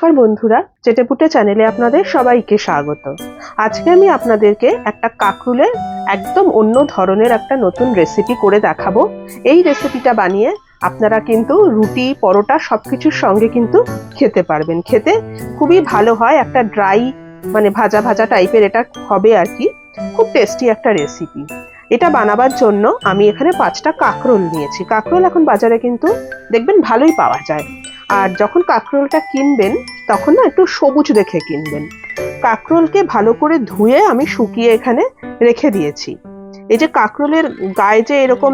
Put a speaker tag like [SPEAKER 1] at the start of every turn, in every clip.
[SPEAKER 1] নমস্কার বন্ধুরা, চেটেপুটে চ্যানেলে আপনাদের সবাইকে স্বাগত। আজকে আমি আপনাদেরকে একটা কাঁকরোলের একদম অন্য ধরনের একটা নতুন রেসিপি করে দেখাবো। এই রেসিপিটা বানিয়ে আপনারা কিন্তু রুটি, পরোটা সবকিছুর সঙ্গে কিন্তু খেতে পারবেন। খেতে খুবই ভালো হয়, একটা ড্রাই মানে ভাজা ভাজা টাইপের এটা হবে আর কি। খুব টেস্টি একটা রেসিপি। এটা বানাবার জন্য আমি এখানে 5টা কাঁকরোল নিয়েছি। কাঁকরোল এখন বাজারে কিন্তু দেখবেন ভালোই পাওয়া যায়। আর যখন কাঁকরোলটা কিনবেন তখন না একটু সবুজ দেখে কিনবেন। কাঁকরোলকে ভালো করে ধুয়ে আমি শুকিয়ে এখানে রেখে দিয়েছি। এই যে কাঁকরোলের গায়ে যে এরকম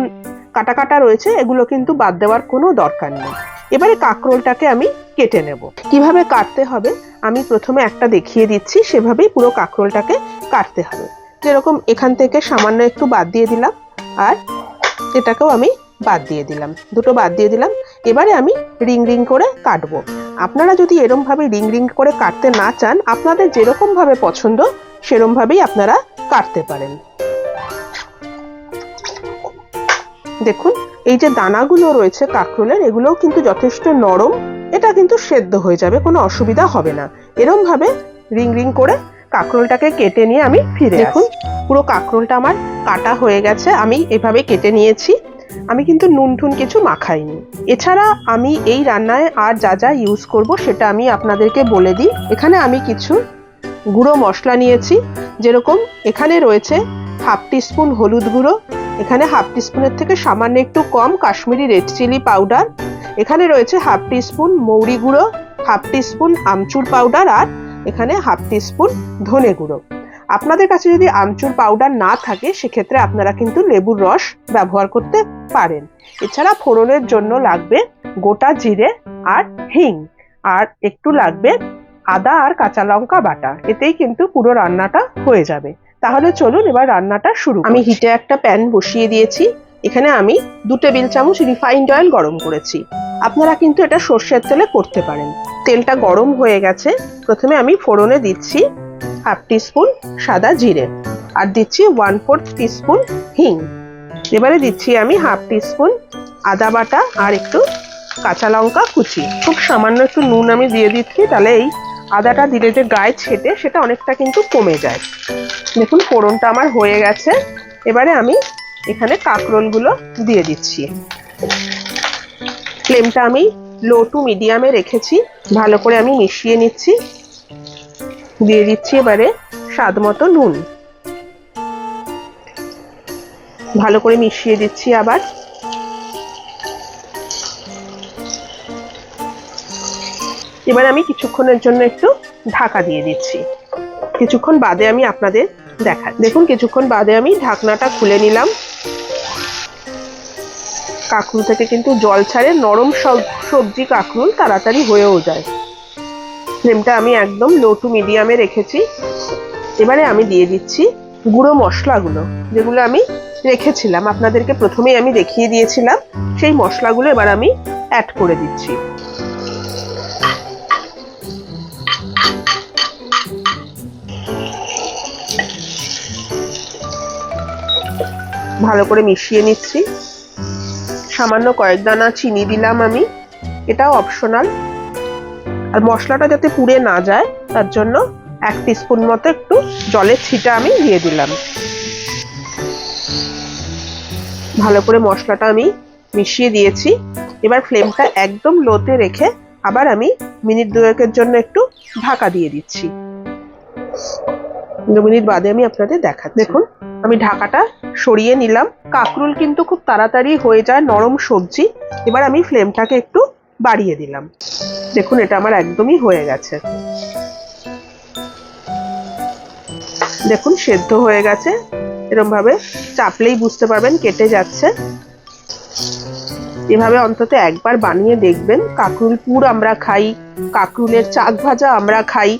[SPEAKER 1] কাটা কাটা রয়েছে, এগুলো কিন্তু বাদ দেওয়ার কোনো দরকার নেই। এবারে কাঁকরোলটাকে আমি কেটে নেব। কিভাবে কাটতে হবে আমি প্রথমে একটা দেখিয়ে দিচ্ছি, সেভাবেই পুরো কাঁকরোলটাকে কাটতে হবে। যেরকম এখান থেকে সামান্য একটু বাদ দিয়ে দিলাম, আর এটাকেও আমি বাদ দিয়ে দিলাম, দুটো বাদ দিয়ে দিলাম। এবারে আমি রিং রিং করে কাটবো। আপনারা যদি এরকম ভাবে রিং রিং করে কাটতে না চান, আপনাদের যেরকম ভাবে পছন্দ সেরকম ভাবেই আপনারা কাটতে পারেন। দেখুন, এই যে দানাগুলো রয়েছে কাঁকরোলের, এগুলোও কিন্তু যথেষ্ট নরম। এটা কিন্তু সেদ্ধ হয়ে যাবে, কোনো অসুবিধা হবে না। এরকম ভাবে রিং রিং করে কাঁকরোলটাকে কেটে নিয়ে আমি ফিরে দেখুন পুরো কাঁকরোলটা আমার কাটা হয়ে গেছে। আমি এভাবে কেটে নিয়েছি। আমি কিন্তু নুন টুন কিছু মাখাইনি। এছাড়া আমি এই রান্নায় আর যা যা ইউজ করব সেটা আমি আপনাদেরকে বলে দিই। এখানে আমি কিছু গুঁড়ো মশলা নিয়েছি। যেরকম এখানে রয়েছে হাফ টিস্পুন হলুদ গুঁড়ো, এখানে হাফ টিস্পুনের থেকে সামান্য একটু কম কাশ্মীরি রেড চিলি পাউডার, এখানে রয়েছে হাফ টিস্পুন মৌরি গুঁড়ো, হাফ টিস্পুন আমচুর পাউডার, আর এখানে হাফ টিস্পুন ধনে গুঁড়ো। আপনাদের কাছে যদি আমচুর পাউডার না থাকে সেক্ষেত্রে আপনারা কিন্তু লেবুর রস ব্যবহার করতে পারেন। এছাড়া ফোড়নের জন্য লাগবে গোটা জিরে আর হিং, আর একটু লাগবে আদা আর কাঁচা লঙ্কা বাটা। এতেই কিন্তু পুরো রান্নাটা হয়ে যাবে। তাহলে চলুন এবার রান্নাটা শুরু। আমি হিটে একটা প্যান বসিয়ে দিয়েছি। এখানে আমি 2 টেবিল চামচ রিফাইন্ড অয়েল গরম করেছি। আপনারা কিন্তু এটা সর্ষের তেলে করতে পারেন। তেলটা গরম হয়ে গেছে। প্রথমে আমি ফোড়নে দিচ্ছি হাফ টিস্পুন সাদা জিরে, আর দিচ্ছি 1/4 টিস্পুন হিং। এবারে দিচ্ছি আমি হাফ টিস্পুন আদা বাটা আর একটু কাঁচা লঙ্কা কুচি। খুব সামান্য একটু নুন আমি দিয়ে দিচ্ছি, তাহলে এই আদাটা দিলে যে গায়ে ছেটে সেটা অনেকটা কিন্তু কমে যায়। দেখুন ফোড়নটা আমার হয়ে গেছে। এবারে আমি এখানে কাঁকরোলগুলো দিয়ে দিচ্ছি। ফ্লেমটা আমি লো টু মিডিয়ামে রেখেছি। ভালো করে আমি মিশিয়ে নিচ্ছি। দিয়ে দিচ্ছি এবারে স্বাদ মতো নুন। ভালো করে মিশিয়ে দিচ্ছি আবার। এবার আমি কিছুক্ষণের জন্য একটু ঢাকা দিয়ে দিচ্ছি। কিছুক্ষণ বাদে আমি আপনাদের দেখাচ্ছি। দেখুন কিছুক্ষণ বাদে আমি ঢাকনাটা খুলে নিলাম। কাঁকরোল থেকে কিন্তু জল ছাড়ে, নরম সবজি কাঁকরোল তাড়াতাড়ি হয়েও যায়। ফ্লেমটা আমি একদম লো টু মিডিয়ামে রেখেছি। এবারে আমি দিয়ে দিচ্ছি গুঁড়ো মশলাগুলো, যেগুলো আমি রেখেছিলাম, আপনাদেরকে প্রথমেই আমি দেখিয়ে দিয়েছিলাম। সেই মশলাগুলো এবার আমি অ্যাড করে দিচ্ছি। ভালো করে মিশিয়ে নিচ্ছি। সামান্য কয়েক দানা চিনি দিলাম আমি, এটাও অপশনাল। আর মশলাটা যাতে পুড়ে না যায় তার জন্য 1 টিস্পুন মতো একটু জলের ছিটা আমি দিয়ে দিলাম। ভালো করে মশলাটা আমি মিশিয়ে দিয়েছি। এবার ফ্লেমটা একদম লোতে রেখে আবার আমি মিনিট 2-এর জন্য একটু ঢাকা দিয়ে দিচ্ছি। 2 মিনিট বাদে আমি আপনাদের দেখাচ্ছি। দেখুন আমি ঢাকাটা সরিয়ে নিলাম। কাঁকরোল কিন্তু খুব তাড়াতাড়ি হয়ে যায়, নরম সবজি। এবার আমি ফ্লেমটাকে একটু বাড়িয়ে দিলাম। দেখুন এটা আমার একদমই হয়ে গেছে। দেখুন সেদ্ধ হয়ে গেছে। এরকম ভাবে চাপলেই বুঝতে পারবেন কেটে যাচ্ছে। এভাবে অন্তত একবার বানিয়ে দেখবেন। কাঁকরোল পুর আমরা খাই, কাঁকরোলের চাক ভাজা আমরা খাই,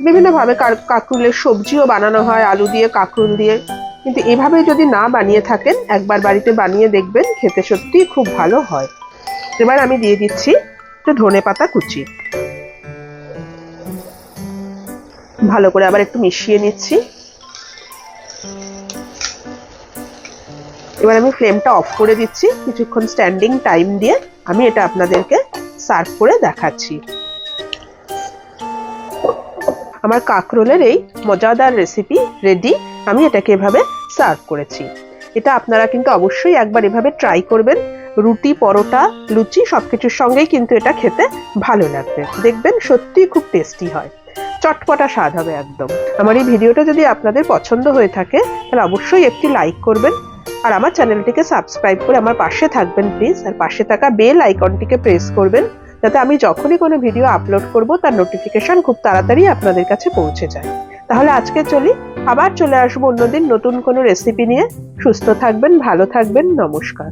[SPEAKER 1] বিভিন্ন ভাবে কাঁকরোলের সবজিও বানানো হয় আলু দিয়ে, কাঁকরোল দিয়ে। কিন্তু এভাবে যদি না বানিয়ে থাকেন, একবার বাড়িতে বানিয়ে দেখবেন, খেতে সত্যি খুব ভালো হয়। এবার আমি দিয়ে দিচ্ছি একটু ধনেপাতা কুচি। ভালো করে আবার একটু মিশিয়ে নিচ্ছি। এবার আমি ফ্লেমটা অফ করে দিচ্ছি। কিছুক্ষণ স্ট্যান্ডিং টাইম দিয়ে আমি এটা আপনাদেরকে সার্ভ করে দেখাচ্ছি। আমার কাঁকরোলের এই মজাদার রেসিপি রেডি। আমি এটাকে এভাবে সার্ভ করেছি। এটা আপনারা কিন্তু অবশ্যই একবার এভাবে ট্রাই করবেন। রুটি, পরোটা, লুচি সবকিছুর সঙ্গেই কিন্তু এটা খেতে ভালো লাগবে। দেখবেন সত্যিই খুব টেস্টি হয়, চটপটা স্বাদ হবে একদম। আমার এই ভিডিওটা যদি আপনাদের পছন্দ হয়ে থাকে তাহলে অবশ্যই একটি লাইক করবেন, আর আমার চ্যানেলটিকে সাবস্ক্রাইব করে আমার পাশে থাকবেন প্লিজ। আর পাশে থাকা বেল আইকনটিকে প্রেস করবেন, যাতে আমি যখনই কোনো ভিডিও আপলোড করব তার নোটিফিকেশন খুব তাড়াতাড়ি আপনাদের কাছে পৌঁছে যায়। তাহলে আজকে চলি, আবার চলে আসবো অন্যদিন নতুন কোনো রেসিপি নিয়ে। সুস্থ থাকবেন, ভালো থাকবেন, নমস্কার।